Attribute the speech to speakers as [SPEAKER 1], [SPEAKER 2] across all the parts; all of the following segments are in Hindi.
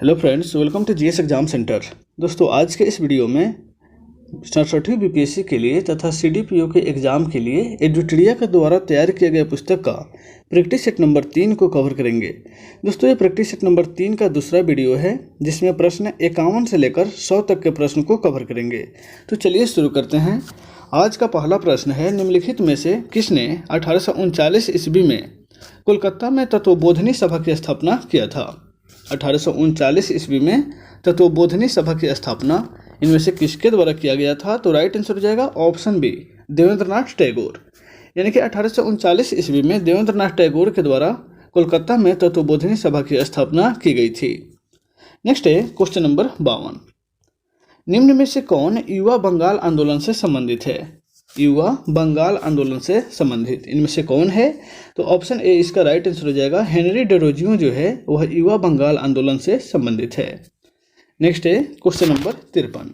[SPEAKER 1] Hello friends, welcome to GS exam centre. दोस्तों, आज के इस वीडियो में 67वीं बीपीएससी के लिए तथा सीडीपीओ के एग्ज़ाम के लिए एडुटेरिया के द्वारा तैयार किए गए पुस्तक का प्रैक्टिस सेट नंबर 3 को कवर करेंगे। दोस्तों, ये प्रैक्टिस सेट नंबर 3 का दूसरा वीडियो है जिसमें प्रश्न 51 से लेकर 100 तक के प्रश्न को कवर करेंगे। तो चलिए शुरू करते हैं। आज का पहला प्रश्न है, निम्नलिखित में से किसने 1839 ईस्वी में कोलकाता में तत्वबोधिनी सभा की स्थापना किया था? 1839 ईस्वी में तत्वबोधिनी सभा की स्थापना इनमें से किसके द्वारा किया गया था? तो राइट आंसर हो जाएगा ऑप्शन बी, देवेंद्रनाथ टैगोर। यानी कि 1839 ईस्वी में देवेंद्रनाथ टैगोर के द्वारा कोलकाता में तत्वबोधिनी सभा की स्थापना की गई थी। नेक्स्ट है क्वेश्चन नंबर 52। निम्न में से कौन युवा बंगाल आंदोलन से संबंधित है? युवा बंगाल आंदोलन से संबंधित इनमें से कौन है? तो ऑप्शन ए इसका राइट आंसर हो जाएगा। हेनरी डेरोजियो जो है वह युवा बंगाल आंदोलन से संबंधित है। नेक्स्ट है क्वेश्चन नंबर 53।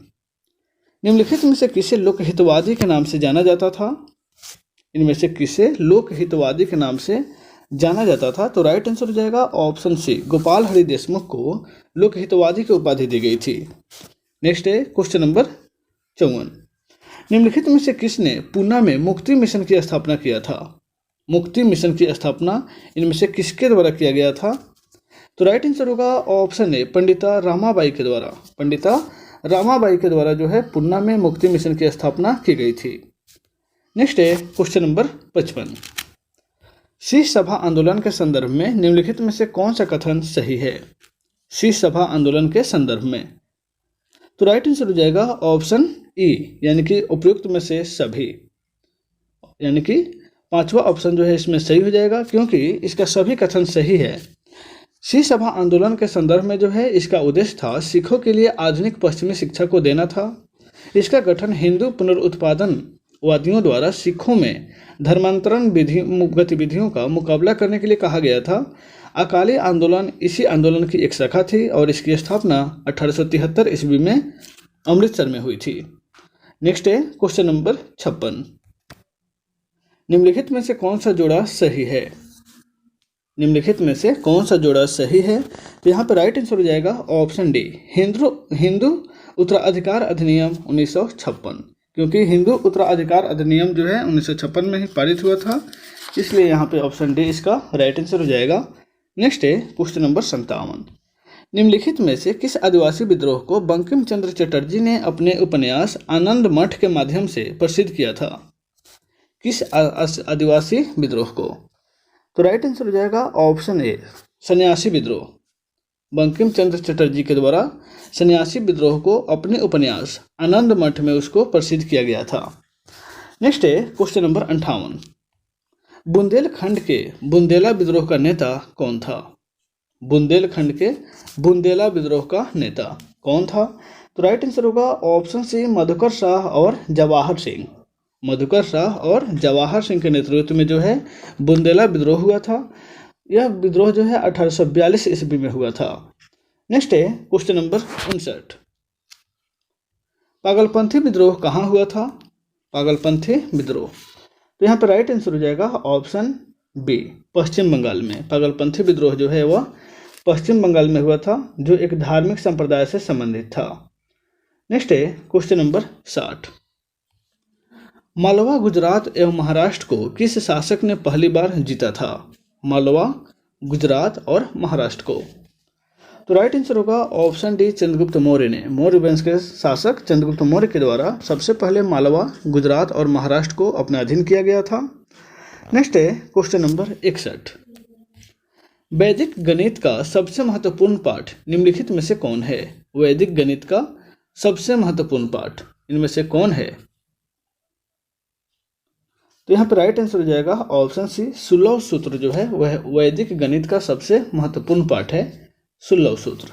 [SPEAKER 1] निम्नलिखित में से किसे लोकहितवादी के नाम से जाना जाता था? इनमें से किसे लोकहितवादी के नाम से जाना जाता था? तो राइट आंसर हो जाएगा ऑप्शन सी, गोपाल हरि देशमुख को लोकहितवादी की उपाधि दी गई थी। नेक्स्ट है क्वेश्चन नंबर 54। निम्नलिखित में से किसने पूना में मुक्ति मिशन की स्थापना किया था? मुक्ति मिशन की स्थापना इनमें से किसके द्वारा किया गया था? तो राइट आंसर होगा ऑप्शन ए, पंडिता रामाबाई के द्वारा। पंडिता रामाबाई के द्वारा जो है पूना में मुक्ति मिशन की स्थापना की गई थी। नेक्स्ट है क्वेश्चन नंबर 55। सी सभा आंदोलन के संदर्भ में निम्नलिखित में से कौन सा कथन सही है? सी सभा आंदोलन के संदर्भ में तो राइट आंसर हो जाएगा ऑप्शन ई, यानी कि उपयुक्त में से सभी। यानी कि पांचवा ऑप्शन जो है इसमें सही हो जाएगा क्योंकि इसका सभी कथन सही है। सी सभा आंदोलन के संदर्भ में जो है इसका उद्देश्य था सिखों के लिए आधुनिक पश्चिमी शिक्षा को देना था। इसका गठन हिंदू पुनरुत्पादन वादियों द्वारा सिखों में धर्मांतरण गतिविधियों का मुकाबला करने के लिए कहा गया था। अकाली आंदोलन इसी आंदोलन की एक शाखा थी और इसकी स्थापना 1873 ईस्वी में अमृतसर में हुई थी। नेक्स्ट है क्वेश्चन नंबर 56। निम्नलिखित में से कौन सा जोड़ा सही है? निम्नलिखित में से कौन सा जोड़ा सही है? तो यहाँ पर राइट आंसर हो जाएगा ऑप्शन डी, हिंदू उत्तराधिकार अधिनियम 1956, क्योंकि हिंदू उत्तराधिकार अधिनियम जो है 1956 में ही पारित हुआ था, इसलिए यहाँ पे ऑप्शन डी इसका राइट आंसर हो जाएगा। नेक्स्ट है क्वेश्चन नंबर 57। निम्नलिखित में से किस आदिवासी विद्रोह को बंकिम चंद्र चटर्जी ने अपने उपन्यास आनंद मठ के माध्यम से प्रसिद्ध किया था? किस आदिवासी विद्रोह को? तो राइट आंसर हो जाएगा ऑप्शन ए, सन्यासी विद्रोह। बंकिम चंद्र चटर्जी के द्वारा सन्यासी विद्रोह को अपने उपन्यास आनंद मठ में उसको प्रसिद्ध किया गया था। नेक्स्ट है क्वेश्चन नंबर 58। बुंदेलखंड के बुंदेला विद्रोह का नेता कौन था? बुंदेलखंड के बुंदेला विद्रोह का नेता कौन था? तो राइट आंसर होगा ऑप्शन सी, मधुकर शाह और जवाहर सिंह। मधुकर शाह और जवाहर सिंह के नेतृत्व में जो है बुंदेला विद्रोह हुआ था। यह विद्रोह जो है 1842 ईस्वी में हुआ था। नेक्स्ट है क्वेश्चन नंबर 59। पागलपंथी विद्रोह कहाँ हुआ था? पागलपंथी विद्रोह तो यहाँ पर राइट आंसर हो जाएगा ऑप्शन बी, पश्चिम बंगाल में। पागलपंथी विद्रोह जो है वह पश्चिम बंगाल में हुआ था, जो एक धार्मिक संप्रदाय से संबंधित था। नेक्स्ट है क्वेश्चन नंबर 60। मालवा गुजरात एवं महाराष्ट्र को किस शासक ने पहली बार जीता था? मालवा गुजरात और महाराष्ट्र को तो राइट आंसर होगा ऑप्शन डी, चंद्रगुप्त मौर्य ने। मौर्य वंश के शासक चंद्रगुप्त मौर्य के द्वारा सबसे पहले मालवा गुजरात और महाराष्ट्र को अपने अधीन किया गया था। नेक्स्ट है क्वेश्चन नंबर 61। वैदिक गणित का सबसे महत्वपूर्ण पाठ निम्नलिखित में से कौन है? वैदिक गणित का सबसे महत्वपूर्ण पाठ इनमें से कौन है? तो यहाँ पर राइट आंसर हो जाएगा ऑप्शन सी, सुलभ सूत्र जो है वह वैदिक गणित का सबसे महत्वपूर्ण पाठ है, सुलभ सूत्र।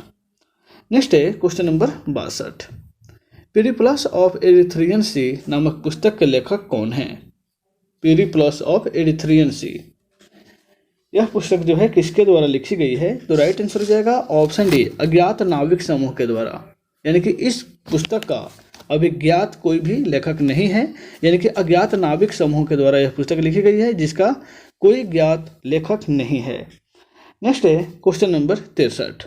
[SPEAKER 1] नेक्स्ट है question number 62। Periplus of Erythraean Sea नामक पुस्तक के लेखक कौन है? पेरिप्लस ऑफ एरिथ्रियन सी यह पुस्तक जो है किसके द्वारा लिखी गई है? तो राइट आंसर हो जाएगा ऑप्शन डी, अज्ञात नाविक समूह के द्वारा। यानी कि इस पुस्तक का अभिज्ञात कोई भी लेखक नहीं है, यानी कि अज्ञात नाविक समूह के द्वारा यह पुस्तक लिखी गई है जिसका कोई ज्ञात लेखक नहीं है। नेक्स्ट है क्वेश्चन नंबर 63।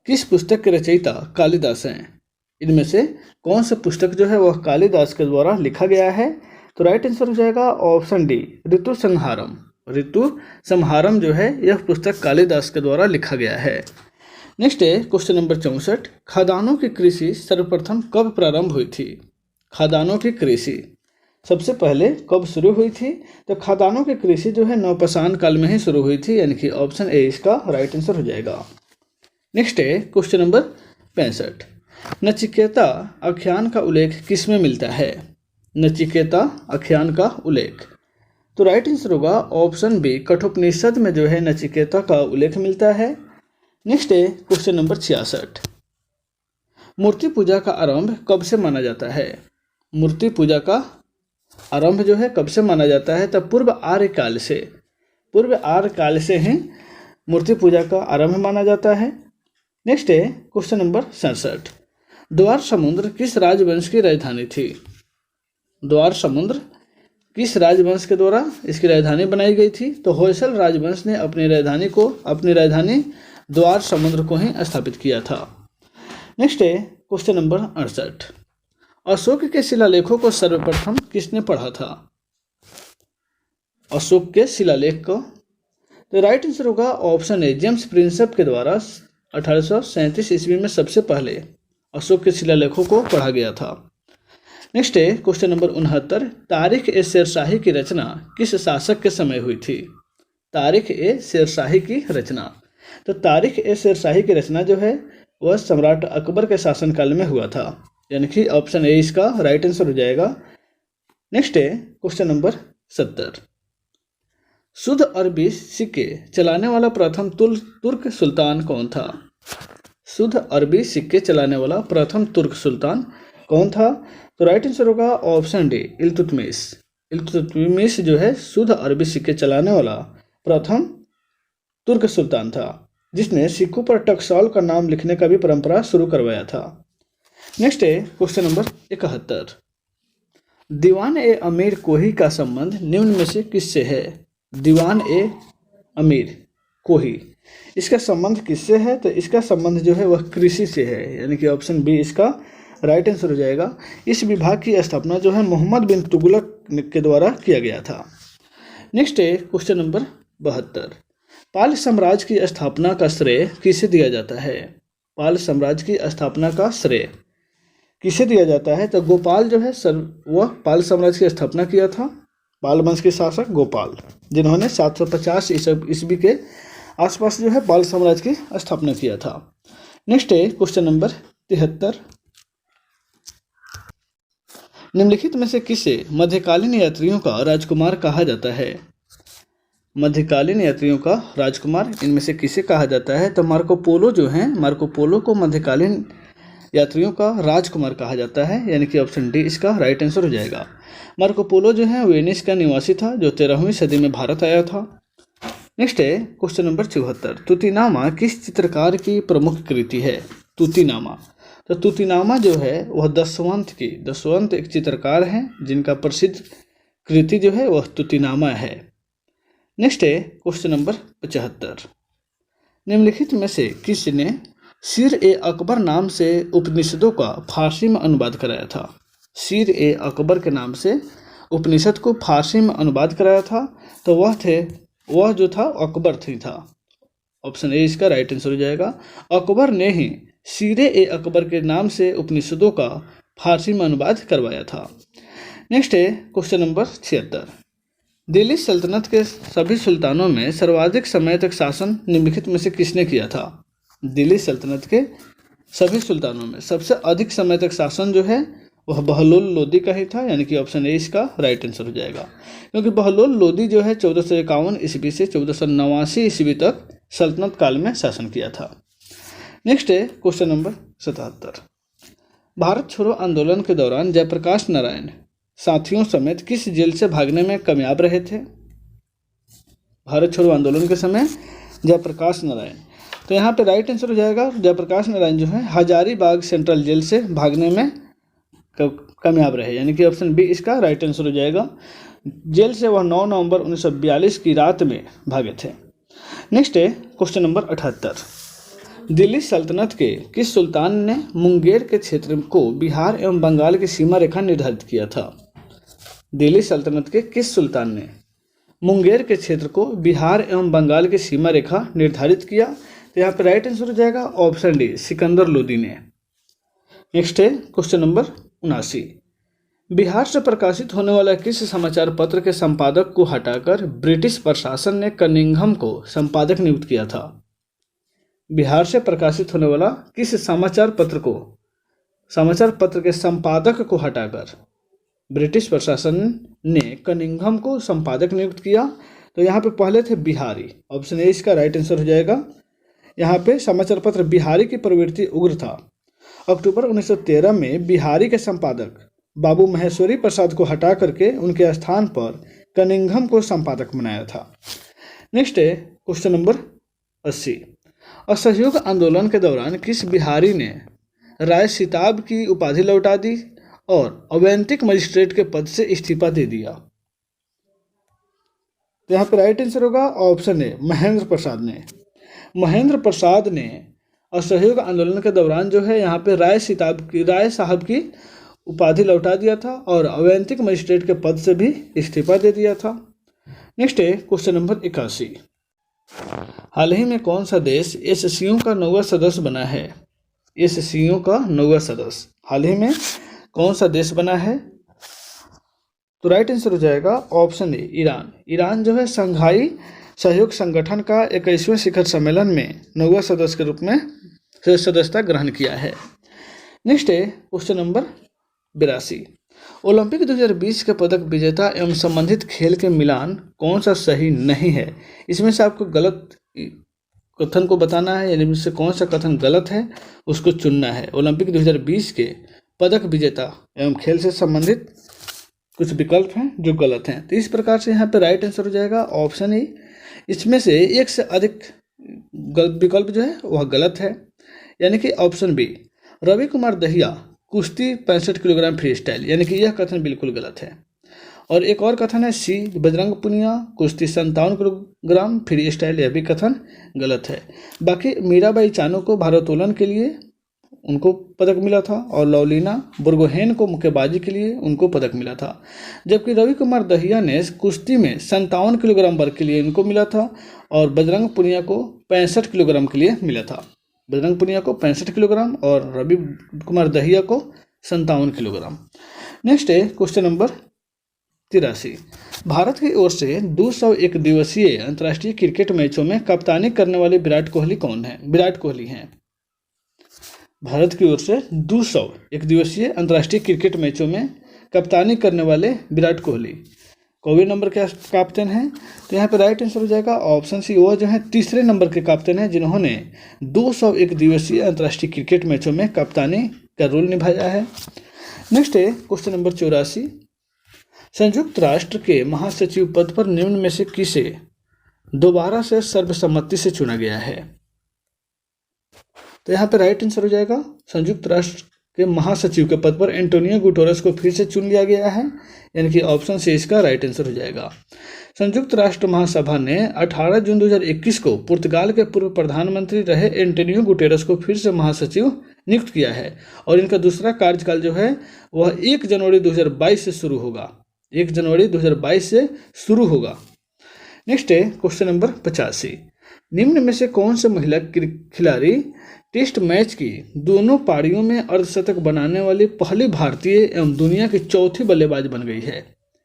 [SPEAKER 1] किस पुस्तक के रचयिता कालिदास हैं? इनमें से कौन सा पुस्तक जो है वह कालिदास के द्वारा लिखा गया है? तो राइट आंसर हो जाएगा ऑप्शन डी, ऋतु संहारम। ऋतु संहारम जो है यह पुस्तक कालिदास के द्वारा लिखा गया है। नेक्स्ट है क्वेश्चन नंबर 64, खादानों की कृषि सर्वप्रथम कब प्रारंभ हुई थी? खादानों की कृषि सबसे पहले कब शुरू हुई थी? तो खादानों की कृषि जो है नवपाषाण काल में ही शुरू हुई थी, यानी कि ऑप्शन ए इसका राइट आंसर हो जाएगा। नेक्स्ट है क्वेश्चन नंबर 65, नचिकेता आख्यान का उल्लेख किस में मिलता है? नचिकेता आख्यान का उल्लेख, तो राइट आंसर होगा ऑप्शन बी, कठोपनिषद में जो है नचिकेता का उल्लेख मिलता है। नेक्स्ट है क्वेश्चन नंबर 66, मूर्ति पूजा का आरंभ कब से माना जाता है? मूर्ति पूजा का आरंभ जो है कब से माना जाता है? तब पूर्व आर्य काल से, पूर्व आर्य काल से ही मूर्ति पूजा का आरंभ माना जाता है। नेक्स्ट है क्वेश्चन नंबर 67, द्वार समुद्र किस राजवंश की राजधानी थी? द्वार समुद्र किस राजवंश के द्वारा इसकी राजधानी बनाई गई थी? तो होयसल राजवंश ने अपनी राजधानी द्वार समुद्र को ही स्थापित किया था। नेक्स्ट है क्वेश्चन नंबर 68, अशोक के शिलालेखों को सर्वप्रथम किसने पढ़ा था? अशोक के शिलालेख को, तो राइट आंसर होगा ऑप्शन ए, जेम्स प्रिंसेप के द्वारा 1837 ईस्वी में सबसे पहले अशोक के शिलालेखों को पढ़ा गया था। नेक्स्ट है क्वेश्चन नंबर 69, तारीख ए शेरशाही की रचना किस शासक के समय हुई थी? तारीख ए शेरशाही की रचना, तो तारीख ए शेरशाही की रचना जो है वह सम्राट अकबर के शासनकाल में हुआ था, यानी कि ऑप्शन ए इसका राइट आंसर हो जाएगा। नेक्स्ट है क्वेश्चन नंबर 70, शुद्ध अरबी सिक्के चलाने वाला प्रथम तुर्क सुल्तान कौन था? शुद्ध अरबी सिक्के चलाने वाला प्रथम तुर्क सुल्तान कौन था? तो राइट आंसर होगा ऑप्शन डी, इल्तुतमिश। इल्तुतमिश जो है शुद्ध अरबी सिक्के चलाने वाला प्रथम तुर्क सुल्तान था, जिसने सिक्कों पर टकसाल का नाम लिखने का भी परंपरा शुरू करवाया था। नेक्स्ट है क्वेश्चन नंबर 71, दीवान ए अमीर कोही का संबंध निम्न में से किससे है? दीवान ए अमीर कोही, इसका संबंध किससे है? तो इसका संबंध जो है वह कृषि से है, यानी कि ऑप्शन बी इसका राइट आंसर हो जाएगा। इस विभाग की स्थापना जो है मोहम्मद बिन तुगलक के द्वारा किया गया था। नेक्स्ट है क्वेश्चन नंबर 72, पाल साम्राज्य की स्थापना का श्रेय किसे दिया जाता है? पाल साम्राज्य की स्थापना का श्रेय किसे दिया जाता है? तो गोपाल जो है वह पाल साम्राज्य की स्थापना किया था। पाल वंश के शासक गोपाल, जिन्होंने 750 ईस्वी के आसपास जो है पाल साम्राज्य की स्थापना किया था। नेक्स्ट है क्वेश्चन नंबर 73, निम्नलिखित में से किसे मध्यकालीन यात्रियों का राजकुमार कहा जाता है? मध्यकालीन यात्रियों का राजकुमार इनमें से किसे कहा जाता है? तो मार्को पोलो जो है, मार्को पोलो को मध्यकालीन यात्रियों का राजकुमार कहा जाता है, यानी कि ऑप्शन डी इसका राइट आंसर हो जाएगा। मार्को पोलो जो है वेनिस का निवासी था, जो 13वीं सदी में भारत आया था। नेक्स्ट है क्वेश्चन नंबर 74, तुतीनामा किस चित्रकार की प्रमुख कृति है? तुतीनामा, तो तुतीनामा जो है वह दशवंत एक चित्रकार हैं, जिनका प्रसिद्ध कृति जो है वह तुतीनामा है। नेक्स्ट है क्वेश्चन नंबर 75, निम्नलिखित में से किसने सीर ए अकबर नाम से उपनिषदों का फारसी में अनुवाद कराया था? सीर ए अकबर के नाम से उपनिषद को फारसी में अनुवाद कराया था, तो वह जो था अकबर था। ऑप्शन ए इसका राइट आंसर हो जाएगा। अकबर ने ही सीर ए अकबर के नाम से उपनिषदों का फारसी में अनुवाद करवाया था। नेक्स्ट है क्वेश्चन नंबर 76, दिल्ली सल्तनत के सभी सुल्तानों में सर्वाधिक समय तक शासन निम्नलिखित में से किसने किया था? दिल्ली सल्तनत के सभी सुल्तानों में सबसे अधिक समय तक शासन जो है वह बहलोल लोदी का ही था, यानी कि ऑप्शन ए इसका राइट आंसर हो जाएगा। क्योंकि बहलोल लोदी जो है 1451 ईस्वी से 1489 ईस्वी तक सल्तनत काल में शासन किया था। नेक्स्ट है क्वेश्चन नंबर 77, भारत छोड़ो आंदोलन के दौरान जयप्रकाश नारायण साथियों समेत किस जेल से भागने में कामयाब रहे थे? भारत छोड़ो आंदोलन के समय जयप्रकाश नारायण, तो यहाँ पे राइट आंसर हो जाएगा जयप्रकाश नारायण जो है हजारीबाग सेंट्रल जेल से भागने में कामयाब रहे, यानी कि ऑप्शन बी इसका राइट आंसर हो जाएगा। जेल से वह 9 नवंबर 1942 की रात में भागे थे। नेक्स्ट है क्वेश्चन नंबर 78, दिल्ली सल्तनत के किस सुल्तान ने मुंगेर के क्षेत्र को बिहार एवं बंगाल की सीमा रेखा निर्धारित किया था? दिल्ली सल्तनत के किस सुल्तान ने मुंगेर के क्षेत्र को बिहार एवं बंगाल की सीमा रेखा निर्धारित किया? तो यहाँ पर राइट आंसर हो जाएगा ऑप्शन डी, सिकंदर लोदी ने। नेक्स्ट है क्वेश्चन नंबर 79। बिहार से प्रकाशित होने वाला किस समाचार पत्र के संपादक को हटाकर ब्रिटिश प्रशासन ने कनिंघम को संपादक नियुक्त किया था? बिहार से प्रकाशित होने वाला किस समाचार पत्र के संपादक को हटाकर ब्रिटिश प्रशासन ने कनिंघम को संपादक नियुक्त किया? तो यहाँ पे पहले थे बिहारी, ऑप्शन ए इसका राइट आंसर हो जाएगा। यहाँ पे समाचार पत्र बिहारी की प्रवृत्ति उग्र था। अक्टूबर 1913 में बिहारी के संपादक बाबू महेश्वरी प्रसाद को हटा करके उनके स्थान पर कनिंघम को संपादक बनाया था। नेक्स्ट है क्वेश्चन नंबर 80। असहयोग आंदोलन के दौरान किस बिहारी ने राय सिताब की उपाधि लौटा दी और अवैंतिक मजिस्ट्रेट के पद से इस्तीफा दे दिया? तो यहाँ पर राइट आंसर होगा ऑप्शन ए, महेंद्र प्रसाद ने। महेंद्र प्रसाद ने असहयोग आंदोलन के दौरान जो है यहाँ पे राय साहब की उपाधि लौटा दिया था और अवैंतिक मजिस्ट्रेट के पद से भी इस्तीफा दे दिया था। नेक्स्ट है क्वेश्चन नंबर 81। हाल ही में कौन सा देश एससीओ का 9वां सदस्य बना है? एससीओ का 9वां सदस्य हाल ही में कौन सा देश बना है? तो राइट आंसर हो जाएगा ऑप्शन ए, ईरान। ईरान जो है संघाई सहयोग संगठन का 21वें शिखर सम्मेलन में 9वां सदस्य के रूप में सदस्यता ग्रहण किया है। नेक्स्ट है क्वेश्चन नंबर 82। ओलंपिक 2020 के पदक विजेता एवं संबंधित खेल के मिलान कौन सा सही नहीं है? इसमें से आपको गलत कथन को बताना है, यानी इससे कौन सा कथन गलत है उसको चुनना है। ओलंपिक 2020 के पदक विजेता एवं खेल से संबंधित कुछ विकल्प हैं जो गलत हैं। तो इस प्रकार से यहाँ पे राइट आंसर हो जाएगा ऑप्शन ए। इसमें से एक से अधिक विकल्प जो है वह गलत है, यानी कि ऑप्शन बी, रवि कुमार दहिया कुश्ती 65 किलोग्राम फ्री स्टाइल, यानी कि यह कथन बिल्कुल गलत है। और एक और कथन है सी, बजरंग पुनिया कुश्ती 57 किलोग्राम फ्री स्टाइल, यह भी कथन गलत है। बाकी मीराबाई चानू को भारोत्तोलन के लिए उनको पदक मिला था और लवलीना बुरगोहेन को मुक्केबाजी के लिए उनको पदक मिला था, जबकि रवि कुमार दहिया ने कुश्ती में 57 किलोग्राम वर्ग के लिए उनको मिला था और बजरंग पुनिया को 65 किलोग्राम के लिए मिला था। बजरंग पुनिया को 65 किलोग्राम और रवि कुमार दहिया को 57 किलोग्राम। नेक्स्ट है क्वेश्चन नंबर 83। भारत की ओर से 201 दिवसीय अंतर्राष्ट्रीय क्रिकेट मैचों में कप्तानी करने वाले विराट कोहली हैं। भारत की ओर से 201 दिवसीय अंतर्राष्ट्रीय क्रिकेट मैचों में कप्तानी करने वाले विराट कोहली कौवे नंबर के कैप्टन हैं? तो यहाँ पे राइट आंसर हो जाएगा ऑप्शन सी, वो जो है तीसरे नंबर के कैप्टन हैं जिन्होंने 201 दिवसीय अंतर्राष्ट्रीय क्रिकेट मैचों में कप्तानी का रोल निभाया है। नेक्स्ट है क्वेश्चन नंबर 84। संयुक्त राष्ट्र के महासचिव पद पर निम्न में से किसे दोबारा से सर्वसम्मति से चुना गया है? तो यहाँ पे राइट आंसर हो जाएगा संयुक्त राष्ट्र के महासचिव के पद पर एंटोनियो गुटेरेस को फिर से चुन लिया गया है, यानी कि ऑप्शन सी इसका राइट आंसर हो जाएगा। संयुक्त राष्ट्र महासभा ने 18 जून 2021 को पुर्तगाल के पूर्व प्रधानमंत्री रहे एंटोनियो गुटेरेस को फिर से महासचिव नियुक्त किया है और इनका दूसरा कार्यकाल जो है वह 1 जनवरी 2022 से शुरू होगा। 1 जनवरी 2022 से शुरू होगा। नेक्स्ट है क्वेश्चन नंबर 85। निम्न में से कौन से महिला खिलाड़ी टेस्ट मैच की दोनों पारियों में अर्धशतक बनाने वाली पहली भारतीय एवं दुनिया की चौथी बल्लेबाज बन गई है?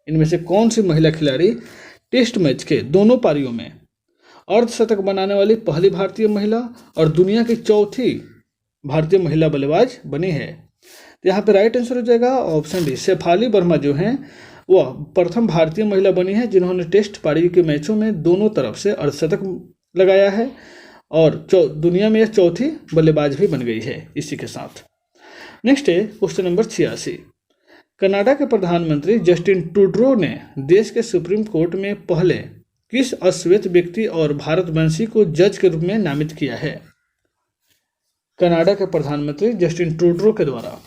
[SPEAKER 1] इनमें से कौन सी महिला खिलाड़ी टेस्ट मैच के दोनों पारियों में अर्धशतक बनाने वाली पहली भारतीय महिला और दुनिया की चौथी भारतीय महिला बल्लेबाज बनी है? तो यहाँ पे राइट आंसर हो जाएगा ऑप्शन डी, शेफाली वर्मा जो हैं वह प्रथम भारतीय महिला बनी है जिन्होंने टेस्ट पारी के मैचों में दोनों तरफ से अर्धशतक लगाया है और दुनिया में चौथी बल्लेबाज भी बन गई है इसी के साथ। नेक्स्ट है क्वेश्चन नंबर 86। कनाडा के प्रधानमंत्री जस्टिन ट्रूडो ने देश के सुप्रीम कोर्ट में पहले किस अश्वेत व्यक्ति और भारतवंशी को जज के रूप में नामित किया है? कनाडा के प्रधानमंत्री जस्टिन ट्रूडो के द्वारा।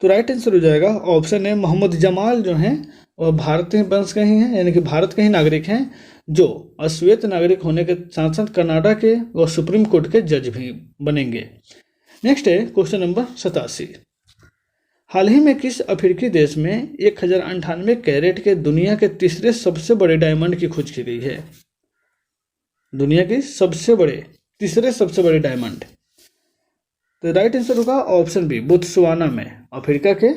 [SPEAKER 1] तो राइट आंसर हो जाएगा ऑप्शन है मोहम्मद जमाल जो हैं वह भारतीय वंश के ही हैं, यानी कि भारत के ही नागरिक हैं, जो अश्वेत नागरिक होने के साथ साथ कनाडा के और सुप्रीम कोर्ट के जज भी बनेंगे। नेक्स्ट है क्वेश्चन नंबर 87। हाल ही में किस अफ्रीकी देश में 1098 कैरेट के दुनिया के तीसरे सबसे बड़े डायमंड की खोज की गई है? दुनिया की तीसरे सबसे बड़े डायमंड। तो राइट आंसर होगा ऑप्शन बी, बोत्सवाना में। अफ्रीका के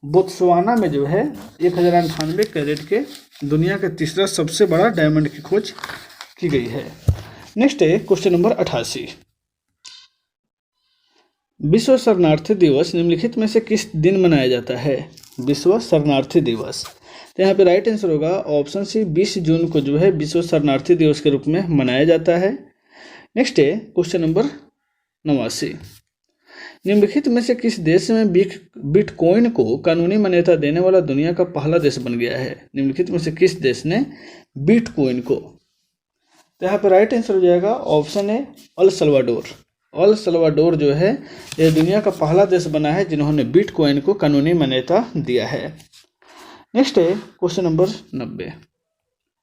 [SPEAKER 1] बोत्सवाना में जो है 1098 कैरेट के दुनिया के तीसरा सबसे बड़ा डायमंड की खोज की गई है। नेक्स्ट है क्वेश्चन नंबर 88। विश्व शरणार्थी दिवस निम्नलिखित में से किस दिन मनाया जाता है? विश्व शरणार्थी दिवस। तो यहाँ पे राइट आंसर होगा ऑप्शन सी, 20 जून को जो है विश्व शरणार्थी दिवस के रूप में मनाया जाता है। नेक्स्ट है क्वेश्चन नंबर 89। निम्नलिखित में से किस देश में बिटकॉइन को कानूनी मान्यता देने वाला दुनिया का पहला देश बन गया है? निम्नलिखित में से किस देश ने बिटकॉइन को? तो यहाँ पर राइट आंसर हो जाएगा option A, El Salvador. El Salvador जो है यह दुनिया का पहला देश बना है जिन्होंने बिटकॉइन को कानूनी मान्यता दिया है। नेक्स्ट है क्वेश्चन नंबर 90।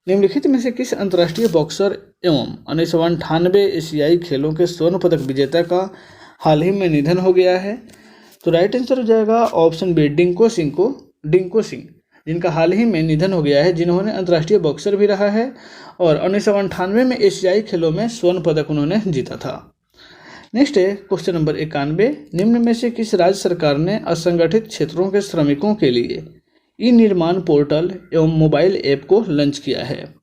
[SPEAKER 1] निम्नलिखित में से किस अंतर्राष्ट्रीय बॉक्सर एवं 1998 एशियाई खेलों के स्वर्ण पदक विजेता का हाल ही में निधन हो गया है? तो राइट आंसर हो जाएगा ऑप्शन बी, डिंको सिंह, जिनका हाल ही में निधन हो गया है, जिन्होंने अंतर्राष्ट्रीय बॉक्सर भी रहा है और 1998 में एशियाई खेलों में स्वर्ण पदक उन्होंने जीता था। नेक्स्ट है क्वेश्चन नंबर 91। निम्न में से किस राज्य सरकार ने असंगठित क्षेत्रों के श्रमिकों के लिए ई निर्माण पोर्टल एवं मोबाइल ऐप को लॉन्च किया है?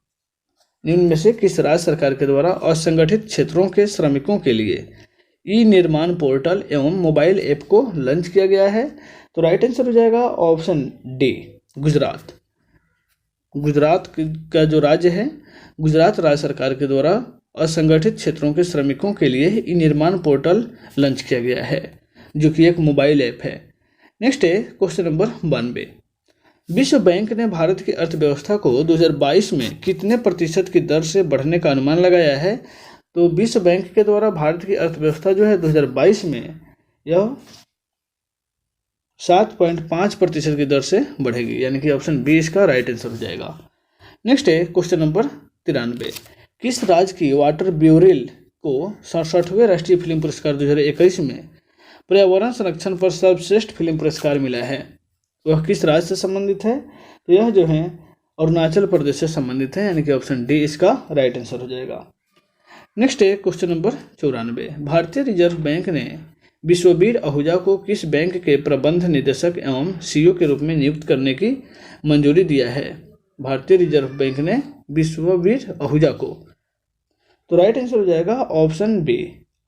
[SPEAKER 1] निम्न में से किस राज्य सरकार के द्वारा असंगठित क्षेत्रों के श्रमिकों के लिए ई निर्माण पोर्टल एवं मोबाइल ऐप को लॉन्च किया गया है? तो राइट आंसर हो जाएगा ऑप्शन डी, गुजरात। गुजरात का जो राज्य है, गुजरात राज्य सरकार के द्वारा असंगठित क्षेत्रों के श्रमिकों के लिए ई निर्माण पोर्टल लॉन्च किया गया है, जो कि एक मोबाइल ऐप है। नेक्स्ट है क्वेश्चन नंबर 92। विश्व बैंक ने भारत की अर्थव्यवस्था को 2022 में कितने प्रतिशत की दर से बढ़ने का अनुमान लगाया है? तो विश्व बैंक के द्वारा भारत की अर्थव्यवस्था जो है 2022 में यह 7.5% की दर से बढ़ेगी, यानी कि ऑप्शन बी इसका राइट आंसर हो जाएगा। नेक्स्ट है क्वेश्चन नंबर 93। किस राज्य की वाटर ब्यूरेल को 67वें राष्ट्रीय फिल्म पुरस्कार 2021 में पर्यावरण संरक्षण पर सर्वश्रेष्ठ फिल्म पुरस्कार मिला है? वह किस राज्य से संबंधित है? तो यह जो है अरुणाचल प्रदेश से संबंधित है, यानी कि ऑप्शन डी इसका राइट आंसर हो जाएगा। नेक्स्ट है क्वेश्चन नंबर 94। भारतीय रिजर्व बैंक ने विश्ववीर आहूजा को किस बैंक के प्रबंध निदेशक एवं सीईओ के रूप में नियुक्त करने की मंजूरी दिया है? भारतीय रिजर्व बैंक ने विश्ववीर आहूजा को। तो राइट आंसर हो जाएगा option B,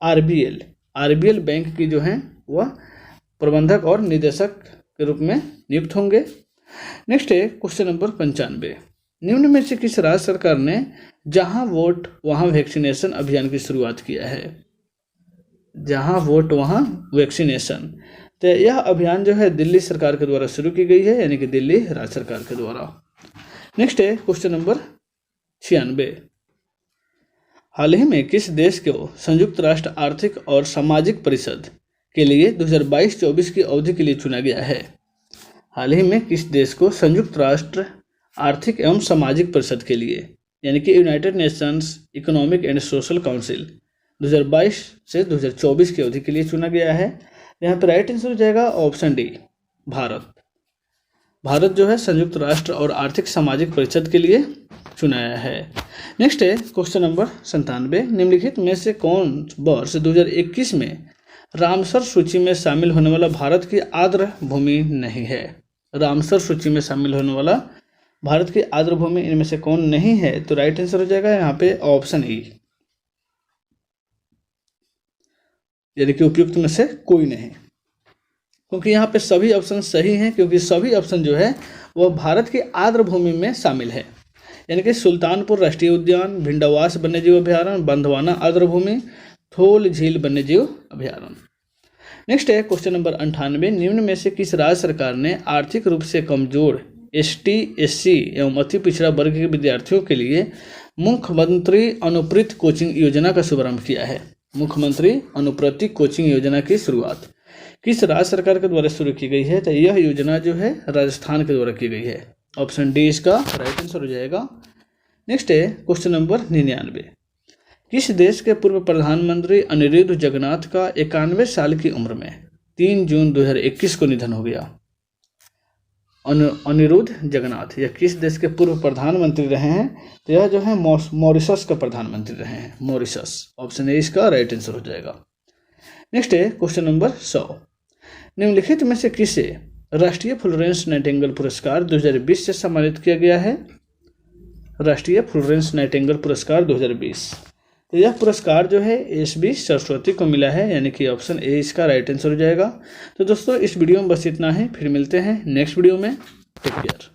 [SPEAKER 1] RBL. RBL bank की जो है वह प्रबंधक और निदेशक के रूप में नियुक्त होंगे। नेक्स्ट है क्वेश्चन नंबर 95। निम्न में से किस राज्य सरकार ने जहां वोट वहां वैक्सीनेशन अभियान की शुरुआत किया है? जहां वोट वहां वैक्सीनेशन। तो यह अभियान जो है दिल्ली सरकार के द्वारा शुरू की गई है, यानी कि दिल्ली राज्य सरकार के द्वारा। नेक्स्ट है क्वेश्चन नंबर 96। हाल ही में किस देश को संयुक्त राष्ट्र आर्थिक और सामाजिक परिषद के लिए 2022-24 की अवधि के लिए चुना गया है? हाल ही में किस देश को संयुक्त राष्ट्र आर्थिक एवं सामाजिक परिषद के लिए, यानी कि United Nations economic and social council 2022 से 2024 की अवधि के लिए चुना गया है? यहाँ पर राइट आंसर हो जाएगा ऑप्शन डी, भारत। भारत जो है संयुक्त राष्ट्र और आर्थिक सामाजिक परिषद के लिए चुनाया है। नेक्स्ट है क्वेश्चन नंबर 97। निम्नलिखित में से कौन वर्ष 2021 में रामसर सूची में शामिल होने वाला भारत की आर्द्र भूमि नहीं है? रामसर सूची में शामिल होने वाला भारत की आर्द्र भूमि इनमें से कौन नहीं है? तो राइट आंसर हो जाएगा यहाँ पे ऑप्शन ई, यानी कि उपयुक्त में से कोई नहीं, क्योंकि यहाँ पे सभी ऑप्शन सही हैं, क्योंकि सभी ऑप्शन जो है वह भारत की आर्द्र भूमि में शामिल है, यानी कि सुल्तानपुर राष्ट्रीय उद्यान, भिंडवास वन्यजीव अभ्यारण्य, बंधवाना आर्द्र भूमि, थोल झील वन्यजीव अभ्यारण्य। नेक्स्ट है क्वेश्चन नंबर 98। निम्न में से किस राज्य सरकार ने आर्थिक रूप से कमजोर ST, SC एवं अति पिछड़ा वर्ग के विद्यार्थियों के लिए मुख्यमंत्री अनुप्रति कोचिंग योजना का शुभारंभ किया है? मुख्यमंत्री अनुप्रति कोचिंग योजना की शुरुआत किस राज्य सरकार के द्वारा शुरू की गई है? तो यह योजना जो है राजस्थान के द्वारा की गई है, ऑप्शन डी इसका राइट आंसर हो जाएगा। नेक्स्ट है क्वेश्चन नंबर 99। किस देश के पूर्व प्रधानमंत्री अनिरुद्ध जगन्नाथ का 91 साल की उम्र में 3 जून 2021 को निधन हो गया? अनिरुद्ध जगन्नाथ यह किस देश के पूर्व प्रधानमंत्री रहे हैं? तो यह जो है मॉरिशस का प्रधानमंत्री रहे हैं, मॉरिशस। ऑप्शन ए इसका राइट आंसर हो जाएगा। नेक्स्ट है क्वेश्चन नंबर 100। निम्नलिखित में से किसे राष्ट्रीय फ्लोरेंस नाइटिंगेल पुरस्कार 2020 से सम्मानित किया गया है? राष्ट्रीय फ्लोरेंस नाइटिंगेल पुरस्कार 2020, तो यह पुरस्कार जो है एस.बी. सरस्वती को मिला है, यानी कि ऑप्शन ए इसका राइट आंसर हो जाएगा। तो दोस्तों इस वीडियो में बस इतना ही, फिर मिलते हैं नेक्स्ट वीडियो में। Take care.